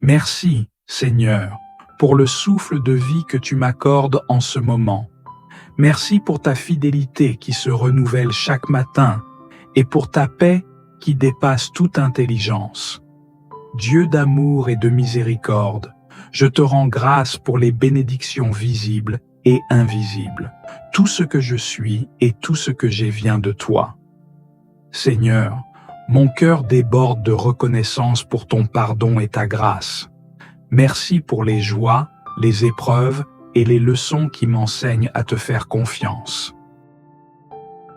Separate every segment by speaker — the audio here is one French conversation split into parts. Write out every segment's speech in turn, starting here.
Speaker 1: Merci, Seigneur, pour le souffle de vie que tu m'accordes en ce moment. Merci pour ta fidélité qui se renouvelle chaque matin et pour ta paix qui dépasse toute intelligence. Dieu d'amour et de miséricorde, je te rends grâce pour les bénédictions visibles et invisibles. Tout ce que je suis et tout ce que j'ai vient de toi. Seigneur, mon cœur déborde de reconnaissance pour ton pardon et ta grâce. Merci pour les joies, les épreuves et les leçons qui m'enseignent à te faire confiance.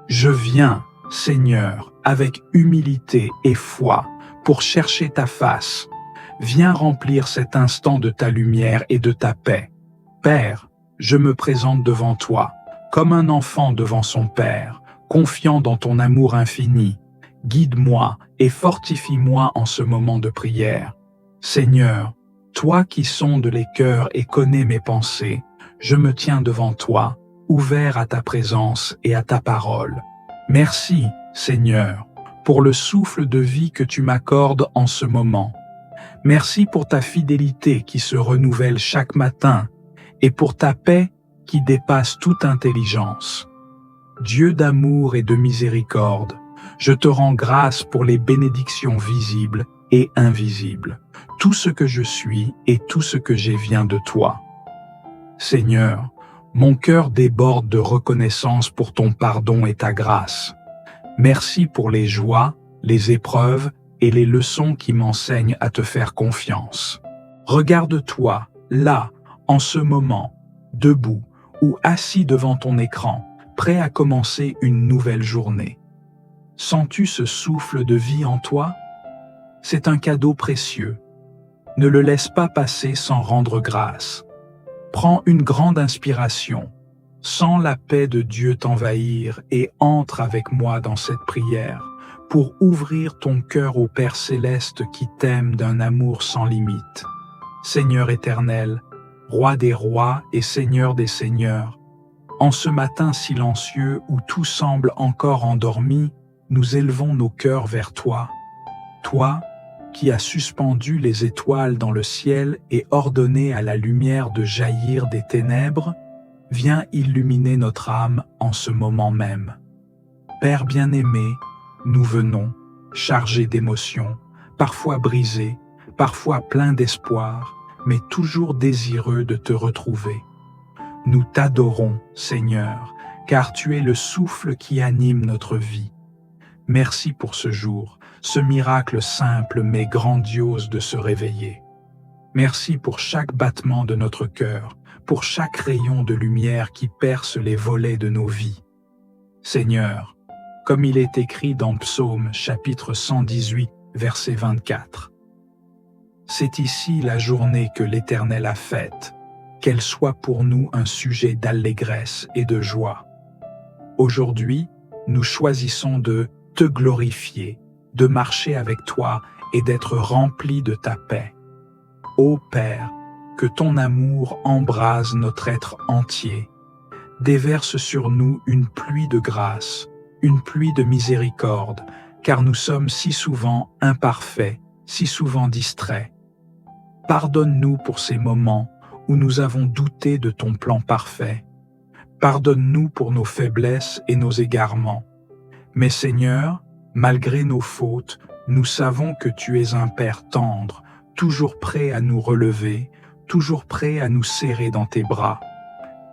Speaker 1: Je viens, Seigneur, avec humilité et foi pour chercher ta face. Viens remplir cet instant de ta lumière et de ta paix. Père, je me présente devant toi, comme un enfant devant son Père, confiant dans ton amour infini. Guide-moi et fortifie-moi en ce moment de prière. Seigneur, toi qui sondes les cœurs et connais mes pensées, je me tiens devant toi, ouvert à ta présence et à ta parole. Merci, Seigneur, pour le souffle de vie que tu m'accordes en ce moment. Merci pour ta fidélité qui se renouvelle chaque matin et pour ta paix qui dépasse toute intelligence. Dieu d'amour et de miséricorde, je te rends grâce pour les bénédictions visibles et invisibles. Tout ce que je suis et tout ce que j'ai vient de toi. Seigneur, mon cœur déborde de reconnaissance pour ton pardon et ta grâce. Merci pour les joies, les épreuves et les leçons qui m'enseignent à te faire confiance. Regarde-toi, là, en ce moment, debout ou assis devant ton écran, prêt à commencer une nouvelle journée. Sens-tu ce souffle de vie en toi? C'est un cadeau précieux. Ne le laisse pas passer sans rendre grâce. Prends une grande inspiration, sens la paix de Dieu t'envahir et entre avec moi dans cette prière pour ouvrir ton cœur au Père céleste qui t'aime d'un amour sans limite. Seigneur éternel, Roi des rois et Seigneur des seigneurs, en ce matin silencieux où tout semble encore endormi, nous élevons nos cœurs vers toi. Toi, qui as suspendu les étoiles dans le ciel et ordonné à la lumière de jaillir des ténèbres, viens illuminer notre âme en ce moment même. Père bien-aimé, nous venons, chargés d'émotions, parfois brisés, parfois pleins d'espoir, mais toujours désireux de te retrouver. Nous t'adorons, Seigneur, car tu es le souffle qui anime notre vie. Merci pour ce jour, ce miracle simple mais grandiose de se réveiller. Merci pour chaque battement de notre cœur, pour chaque rayon de lumière qui perce les volets de nos vies. Seigneur, comme il est écrit dans Psaume chapitre 118, verset 24. C'est ici la journée que l'Éternel a faite, qu'elle soit pour nous un sujet d'allégresse et de joie. Aujourd'hui, nous choisissons de te glorifier, de marcher avec toi et d'être remplis de ta paix. Ô Père, que ton amour embrase notre être entier, déverse sur nous une pluie de grâce, une pluie de miséricorde, car nous sommes si souvent imparfaits, si souvent distraits. Pardonne-nous pour ces moments où nous avons douté de ton plan parfait. Pardonne-nous pour nos faiblesses et nos égarements. Mais Seigneur, malgré nos fautes, nous savons que tu es un Père tendre, toujours prêt à nous relever, toujours prêt à nous serrer dans tes bras.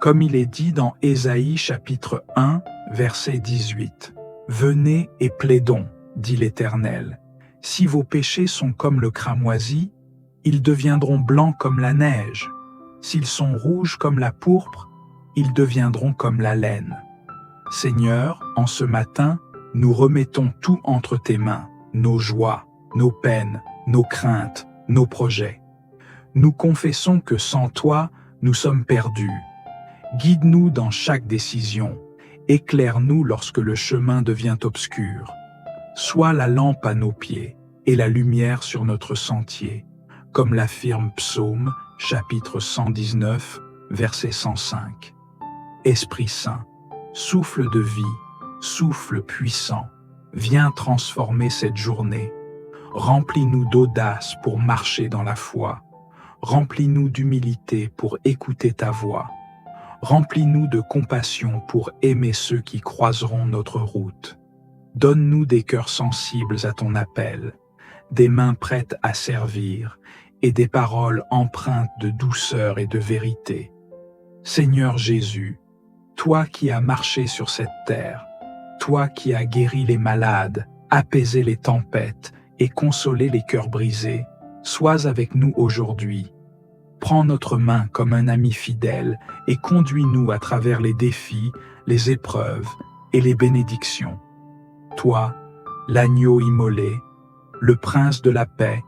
Speaker 1: Comme il est dit dans Ésaïe chapitre 1, verset 18. « Venez et plaidons, dit l'Éternel. Si vos péchés sont comme le cramoisi, ils deviendront blancs comme la neige. S'ils sont rouges comme la pourpre, ils deviendront comme la laine. Seigneur, en ce matin, nous remettons tout entre tes mains, nos joies, nos peines, nos craintes, nos projets. Nous confessons que sans toi, nous sommes perdus. Guide-nous dans chaque décision, éclaire-nous lorsque le chemin devient obscur. Sois la lampe à nos pieds et la lumière sur notre sentier, comme l'affirme Psaume, chapitre 119, verset 105. Esprit Saint, souffle de vie, souffle puissant, viens transformer cette journée. Remplis-nous d'audace pour marcher dans la foi. Remplis-nous d'humilité pour écouter ta voix. Remplis-nous de compassion pour aimer ceux qui croiseront notre route. Donne-nous des cœurs sensibles à ton appel, des mains prêtes à servir et des paroles empreintes de douceur et de vérité. Seigneur Jésus, toi qui as marché sur cette terre, toi qui as guéri les malades, apaisé les tempêtes et consolé les cœurs brisés, sois avec nous aujourd'hui. Prends notre main comme un ami fidèle et conduis-nous à travers les défis, les épreuves et les bénédictions. Toi, l'agneau immolé, le prince de la paix,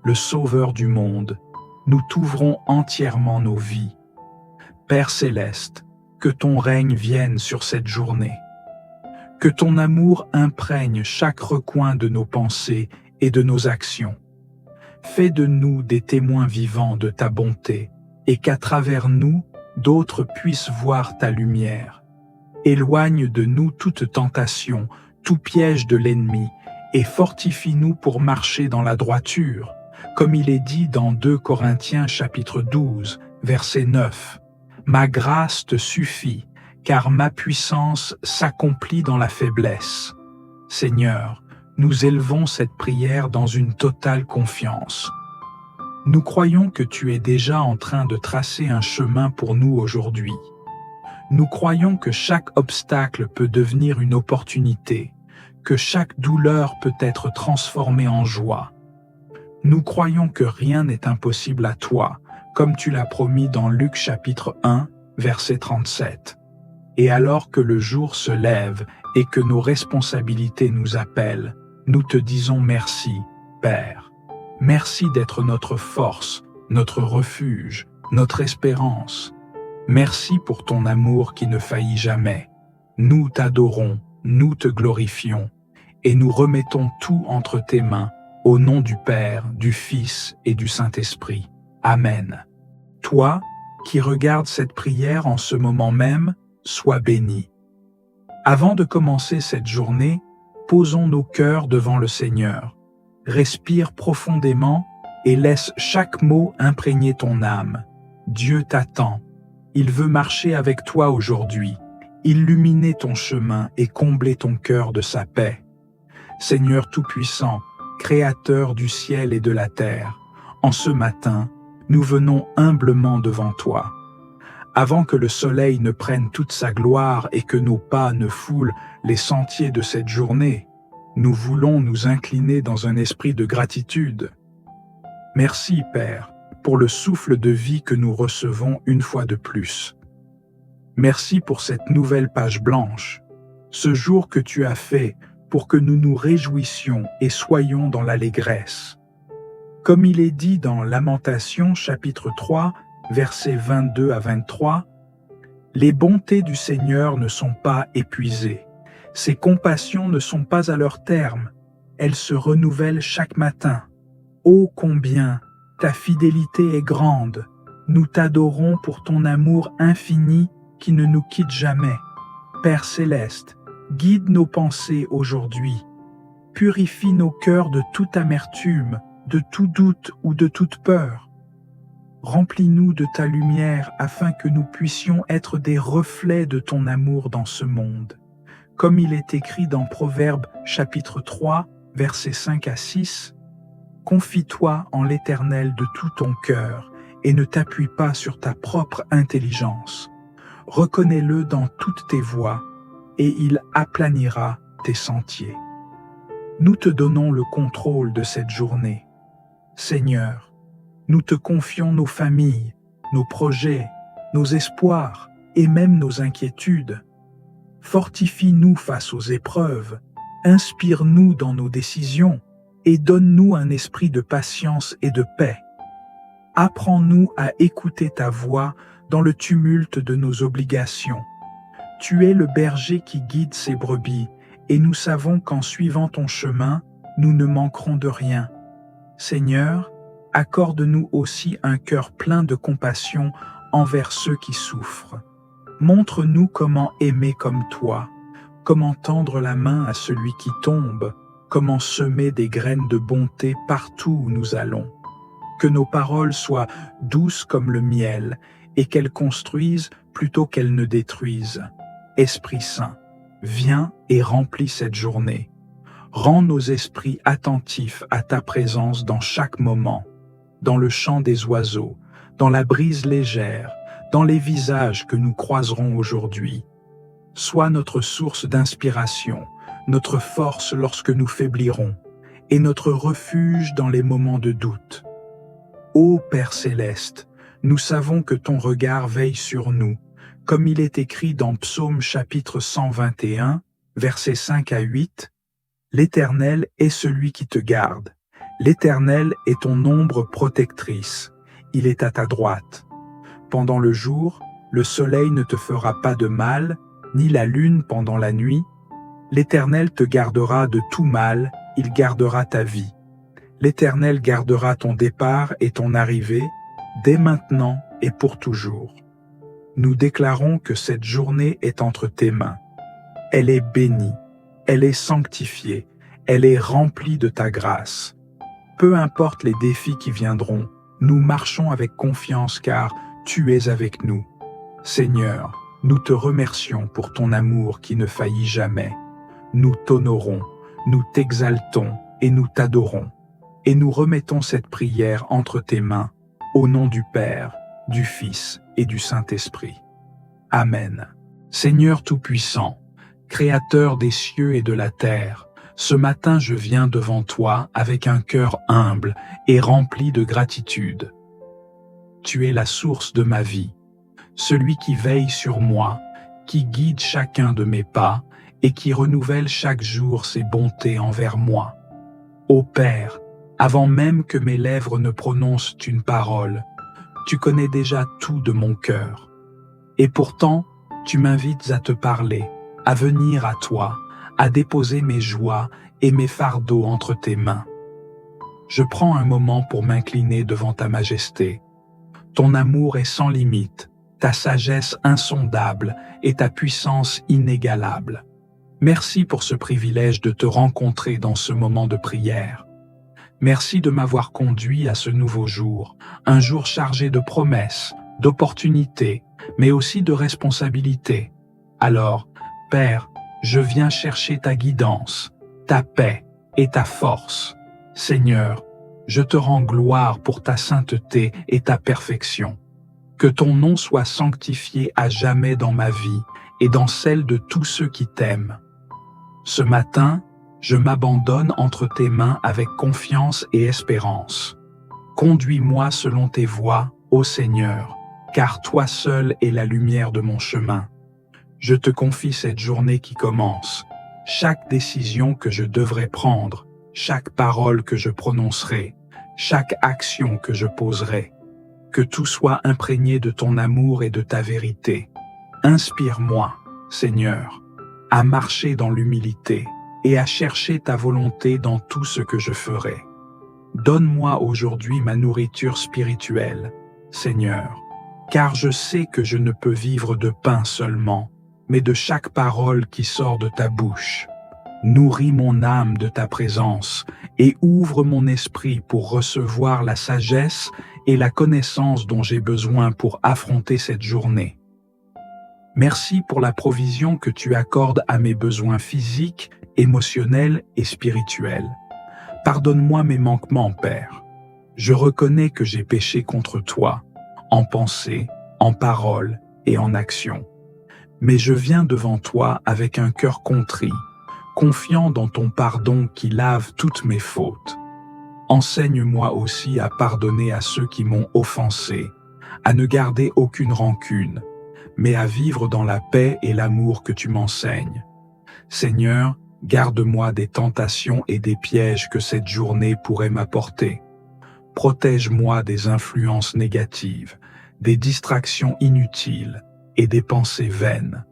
Speaker 1: le sauveur du monde, nous t'ouvrons entièrement nos vies. Père céleste, que ton règne vienne sur cette journée. Que ton amour imprègne chaque recoin de nos pensées et de nos actions. Fais de nous des témoins vivants de ta bonté et qu'à travers nous, d'autres puissent voir ta lumière. Éloigne de nous toute tentation, tout piège de l'ennemi et fortifie-nous pour marcher dans la droiture, comme il est dit dans 2 Corinthiens chapitre 12, verset 9. Ma grâce te suffit, car ma puissance s'accomplit dans la faiblesse. Seigneur, nous élevons cette prière dans une totale confiance. Nous croyons que tu es déjà en train de tracer un chemin pour nous aujourd'hui. Nous croyons que chaque obstacle peut devenir une opportunité, que chaque douleur peut être transformée en joie. Nous croyons que rien n'est impossible à toi, comme tu l'as promis dans Luc chapitre 1, verset 37. Et alors que le jour se lève et que nos responsabilités nous appellent, nous te disons merci, Père. Merci d'être notre force, notre refuge, notre espérance. Merci pour ton amour qui ne faillit jamais. Nous t'adorons, nous te glorifions, et nous remettons tout entre tes mains, au nom du Père, du Fils et du Saint-Esprit. Amen. Toi, qui regardes cette prière en ce moment même, sois béni. Avant de commencer cette journée, posons nos cœurs devant le Seigneur. Respire profondément et laisse chaque mot imprégner ton âme. Dieu t'attend. Il veut marcher avec toi aujourd'hui, illuminer ton chemin et combler ton cœur de sa paix. Seigneur Tout-Puissant, Créateur du ciel et de la terre, en ce matin, nous venons humblement devant toi. Avant que le soleil ne prenne toute sa gloire et que nos pas ne foulent les sentiers de cette journée, nous voulons nous incliner dans un esprit de gratitude. Merci, Père, pour le souffle de vie que nous recevons une fois de plus. Merci pour cette nouvelle page blanche, ce jour que tu as fait pour que nous nous réjouissions et soyons dans l'allégresse. Comme il est dit dans Lamentations chapitre 3, versets 22 à 23, « Les bontés du Seigneur ne sont pas épuisées, ses compassions ne sont pas à leur terme, elles se renouvellent chaque matin. Ô combien ta fidélité est grande, nous t'adorons pour ton amour infini qui ne nous quitte jamais. Père céleste, guide nos pensées aujourd'hui, purifie nos cœurs de toute amertume, de tout doute ou de toute peur. Remplis-nous de ta lumière afin que nous puissions être des reflets de ton amour dans ce monde. Comme il est écrit dans Proverbes chapitre 3, versets 5 à 6, « Confie-toi en l'Éternel de tout ton cœur et ne t'appuie pas sur ta propre intelligence. Reconnais-le dans toutes tes voies et il aplanira tes sentiers. » Nous te donnons le contrôle de cette journée. Seigneur, nous te confions nos familles, nos projets, nos espoirs et même nos inquiétudes. Fortifie-nous face aux épreuves, inspire-nous dans nos décisions et donne-nous un esprit de patience et de paix. Apprends-nous à écouter ta voix dans le tumulte de nos obligations. Tu es le berger qui guide ses brebis et nous savons qu'en suivant ton chemin, nous ne manquerons de rien. Seigneur, accorde-nous aussi un cœur plein de compassion envers ceux qui souffrent. Montre-nous comment aimer comme toi, comment tendre la main à celui qui tombe, comment semer des graines de bonté partout où nous allons. Que nos paroles soient douces comme le miel et qu'elles construisent plutôt qu'elles ne détruisent. Esprit Saint, viens et remplis cette journée. Rends nos esprits attentifs à ta présence dans chaque moment, dans le chant des oiseaux, dans la brise légère, dans les visages que nous croiserons aujourd'hui. Sois notre source d'inspiration, notre force lorsque nous faiblirons, et notre refuge dans les moments de doute. Ô Père céleste, nous savons que ton regard veille sur nous, comme il est écrit dans Psaume chapitre 121, versets 5 à 8, « L'Éternel est celui qui te garde. L'Éternel est ton ombre protectrice. Il est à ta droite. Pendant le jour, le soleil ne te fera pas de mal, ni la lune pendant la nuit. L'Éternel te gardera de tout mal, il gardera ta vie. L'Éternel gardera ton départ et ton arrivée, dès maintenant et pour toujours. Nous déclarons que cette journée est entre tes mains. Elle est bénie, elle est sanctifiée, elle est remplie de ta grâce. Peu importe les défis qui viendront, nous marchons avec confiance car tu es avec nous. Seigneur, nous te remercions pour ton amour qui ne faillit jamais. Nous t'honorons, nous t'exaltons et nous t'adorons. Et nous remettons cette prière entre tes mains, au nom du Père, du Fils et du Saint-Esprit. Amen. Seigneur Tout-Puissant, Créateur des cieux et de la terre, ce matin je viens devant toi avec un cœur humble et rempli de gratitude. Tu es la source de ma vie, celui qui veille sur moi, qui guide chacun de mes pas et qui renouvelle chaque jour ses bontés envers moi. Ô Père, avant même que mes lèvres ne prononcent une parole, tu connais déjà tout de mon cœur. Et pourtant, tu m'invites à te parler, à venir à toi, à déposer mes joies et mes fardeaux entre tes mains. Je prends un moment pour m'incliner devant ta majesté. Ton amour est sans limite, ta sagesse insondable et ta puissance inégalable. Merci pour ce privilège de te rencontrer dans ce moment de prière. Merci de m'avoir conduit à ce nouveau jour, un jour chargé de promesses, d'opportunités, mais aussi de responsabilités. Alors, Père, je viens chercher ta guidance, ta paix et ta force. Seigneur, je te rends gloire pour ta sainteté et ta perfection. Que ton nom soit sanctifié à jamais dans ma vie et dans celle de tous ceux qui t'aiment. Ce matin, je m'abandonne entre tes mains avec confiance et espérance. Conduis-moi selon tes voies, ô Seigneur, car toi seul es la lumière de mon chemin. Je te confie cette journée qui commence, chaque décision que je devrais prendre, chaque parole que je prononcerai, chaque action que je poserai. Que tout soit imprégné de ton amour et de ta vérité. Inspire-moi, Seigneur, à marcher dans l'humilité et à chercher ta volonté dans tout ce que je ferai. Donne-moi aujourd'hui ma nourriture spirituelle, Seigneur, car je sais que je ne peux vivre de pain seulement, mais de chaque parole qui sort de ta bouche. Nourris mon âme de ta présence et ouvre mon esprit pour recevoir la sagesse et la connaissance dont j'ai besoin pour affronter cette journée. Merci pour la provision que tu accordes à mes besoins physiques, émotionnels et spirituels. Pardonne-moi mes manquements, Père. Je reconnais que j'ai péché contre toi, en pensée, en parole et en action. Mais je viens devant toi avec un cœur contrit, confiant dans ton pardon qui lave toutes mes fautes. Enseigne-moi aussi à pardonner à ceux qui m'ont offensé, à ne garder aucune rancune, mais à vivre dans la paix et l'amour que tu m'enseignes. Seigneur, garde-moi des tentations et des pièges que cette journée pourrait m'apporter. Protège-moi des influences négatives, des distractions inutiles et des pensées vaines.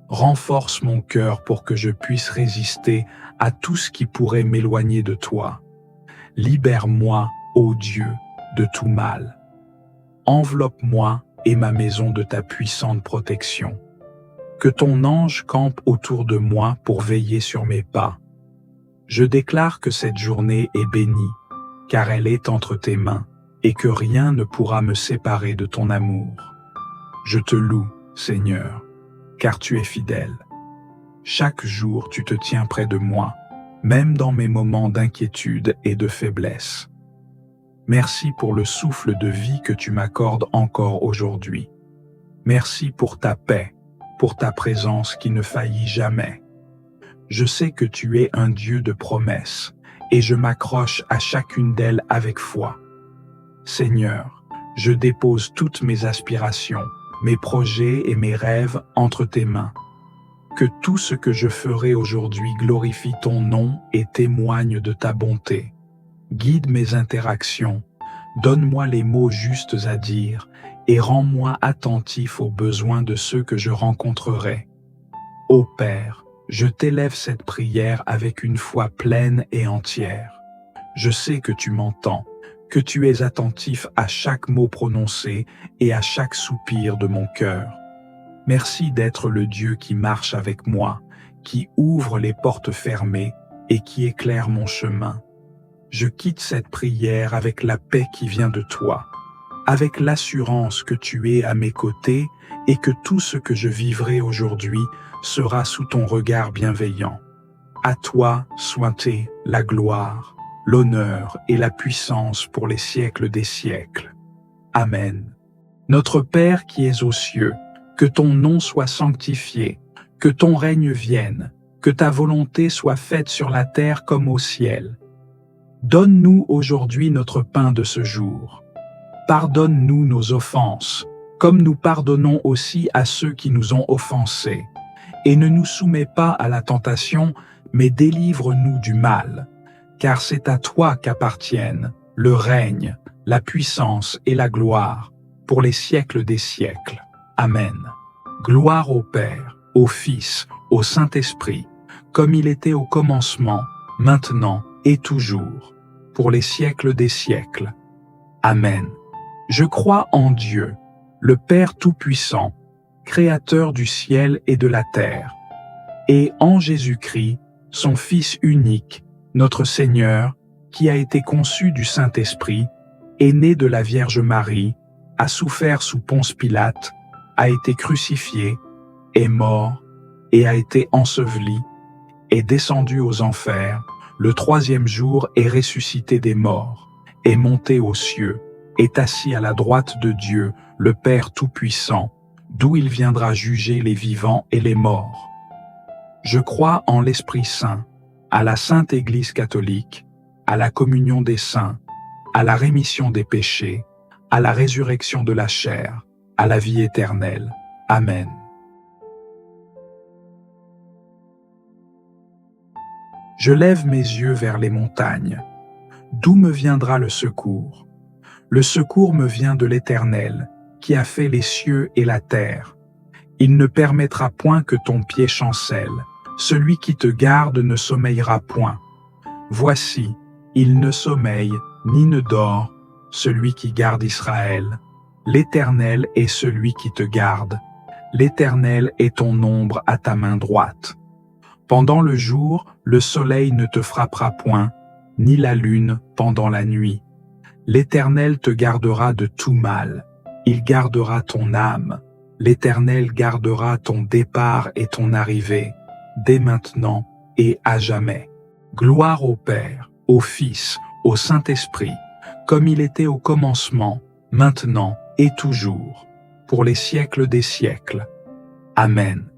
Speaker 1: Renforce mon cœur pour que je puisse résister à tout ce qui pourrait m'éloigner de toi. Libère-moi, ô Dieu, de tout mal. Enveloppe-moi et ma maison de ta puissante protection. Que ton ange campe autour de moi pour veiller sur mes pas. Je déclare que cette journée est bénie, car elle est entre tes mains, et que rien ne pourra me séparer de ton amour. Je te loue, Seigneur, car tu es fidèle. Chaque jour tu te tiens près de moi, même dans mes moments d'inquiétude et de faiblesse. Merci pour le souffle de vie que tu m'accordes encore aujourd'hui. Merci pour ta paix, pour ta présence qui ne faillit jamais. Je sais que tu es un Dieu de promesses, et je m'accroche à chacune d'elles avec foi. Seigneur, je dépose toutes mes aspirations, mes projets et mes rêves entre tes mains. Que tout ce que je ferai aujourd'hui glorifie ton nom et témoigne de ta bonté. Guide mes interactions, donne-moi les mots justes à dire et rends-moi attentif aux besoins de ceux que je rencontrerai. Ô Père, je t'élève cette prière avec une foi pleine et entière. Je sais que tu m'entends, que tu es attentif à chaque mot prononcé et à chaque soupir de mon cœur. Merci d'être le Dieu qui marche avec moi, qui ouvre les portes fermées et qui éclaire mon chemin. Je quitte cette prière avec la paix qui vient de toi, avec l'assurance que tu es à mes côtés et que tout ce que je vivrai aujourd'hui sera sous ton regard bienveillant. À toi soit-elle la gloire, l'honneur et la puissance pour les siècles des siècles. Amen. Notre Père qui es aux cieux, que ton nom soit sanctifié, que ton règne vienne, que ta volonté soit faite sur la terre comme au ciel. Donne-nous aujourd'hui notre pain de ce jour. Pardonne-nous nos offenses, comme nous pardonnons aussi à ceux qui nous ont offensés. Et ne nous soumets pas à la tentation, mais délivre-nous du mal. Car c'est à toi qu'appartiennent le règne, la puissance et la gloire, pour les siècles des siècles. Amen. Gloire au Père, au Fils, au Saint-Esprit, comme il était au commencement, maintenant et toujours, pour les siècles des siècles. Amen. Je crois en Dieu, le Père Tout-Puissant, Créateur du ciel et de la terre, et en Jésus-Christ, son Fils unique, notre Seigneur, qui a été conçu du Saint-Esprit, est né de la Vierge Marie, a souffert sous Ponce Pilate, a été crucifié, est mort et a été enseveli, est descendu aux enfers, le troisième jour est ressuscité des morts, est monté aux cieux, est assis à la droite de Dieu, le Père Tout-Puissant, d'où il viendra juger les vivants et les morts. Je crois en l'Esprit Saint, à la Sainte Église catholique, à la communion des saints, à la rémission des péchés, à la résurrection de la chair, à la vie éternelle. Amen. Je lève mes yeux vers les montagnes. D'où me viendra le secours? Le secours me vient de l'Éternel, qui a fait les cieux et la terre. Il ne permettra point que ton pied chancelle. Celui qui te garde ne sommeillera point. Voici, il ne sommeille ni ne dort, celui qui garde Israël. L'Éternel est celui qui te garde. L'Éternel est ton ombre à ta main droite. Pendant le jour, le soleil ne te frappera point, ni la lune pendant la nuit. L'Éternel te gardera de tout mal. Il gardera ton âme. L'Éternel gardera ton départ et ton arrivée, dès maintenant et à jamais. Gloire au Père, au Fils, au Saint-Esprit, comme il était au commencement, maintenant et toujours, pour les siècles des siècles. Amen.